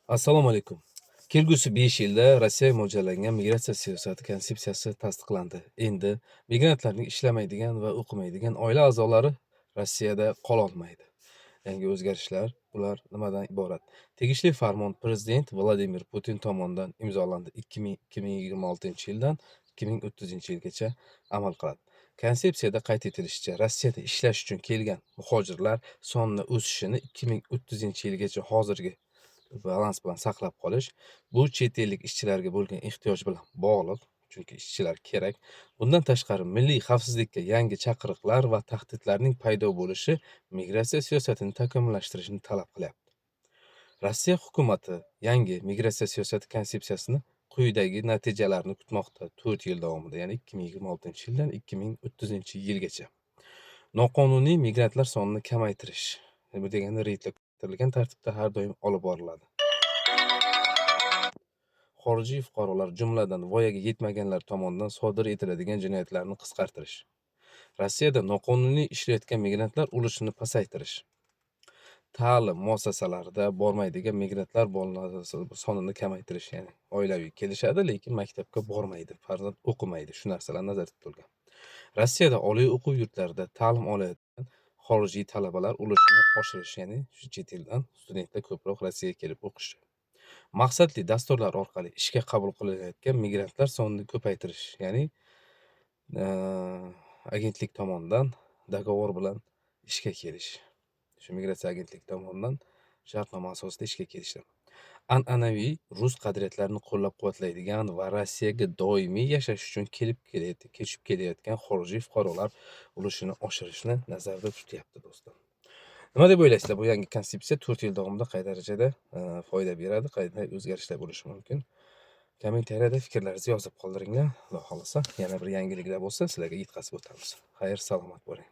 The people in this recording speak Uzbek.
Assalomu alaykum. Kelgusi 5 yilda Rossiyaga mo'ljallangan migratsiya siyosati konsepsiyasi tasdiqlandi. Endi migrantlarning ishlamaydigan va o'qimaydigan oila a'zolari Rossiyada qololmaydi. Yangi o'zgarishlar bular nimadan iborat? Tegishli farmon prezident Vladimir Putin tomonidan imzolandi. 2026-yildan 2030-yilgacha amal qiladi. Konsepsiyada qayd etilishicha, Rossiyada ishlash uchun kelgan muhojirlar sonining o'sishini 2030-yilgacha hozirgi balans bilan saqlab qolish, bu chet ellik ishchilarga bo'lgan ehtiyoj bilan bog'liq, chunki ishchilar kerak. Bundan tashqari milliy xavfsizlikka yangi chaqiriqlar va tahdidlarning paydo bo'lishi migratsiya siyosatini takomillashtirishni talab qilyapti. Rossiya hukumati yangi migratsiya siyosati konsepsiyasini quyidagi natijalarni kutmoqda 4 yil davomida, ya'ni 2026-yildan 2030-yilgacha. Noqonuniy migrantlar sonini kamaytirish. Bu degani reydlar tartibda har doim olib boriladi. Xorijiy fuqarolar, jumladan voyaga yetmaganlar tomonidan sodir etiladigan jinoyatlarni qisqartirish. Rossiyada noqonuniy ishlayotgan migrantlar ulushini pasaytirish. Ta'lim muassasalarida bormaydigan migrantlar sonini kamaytirish, ya'ni oilaviy kelishadi, lekin maktabga bormaydi, farzand o'qimaydi. Shu narsalar nazarda tutilgan. Rossiyada oliy o'quv yurtlarida ta'lim olayotgan xorijiy talabalar ulushini oshirish, ya'ni shu chet eldan studentlar ko'proq Rossiyaga kelib o'qishi. Maqsadli dasturlar orqali ishga qabul qilinayotgan migrantlar sonini ko'paytirish, ya'ni agentlik tomonidan dogovor bilan ishga kelish. Shu migratsiya agentligi tomonidan shartnoma asosida ishga kelishlar. An'anaviy rus qadriyatlarini qo'llab-quvvatlaydigan va Rossiyaga doimiy yashash uchun ko'chib kelayotgan xorijiy fuqarolar ulushini oshirishni nazarda tutyapti, do'stlar. Nima deb o'ylaysizlar? Bu yangi konsepsiya 4 yil davomida qay darajada foyda beradi, qanday o'zgarishlar bo'lishi mumkin? Kommentariyada fikrlaringizni yozib qoldiringlar. Xudo xolasa, yana bir yangiliklar bo'lsa, sizlarga yetkazib o'tamiz. Xayr, salomat bo'ling.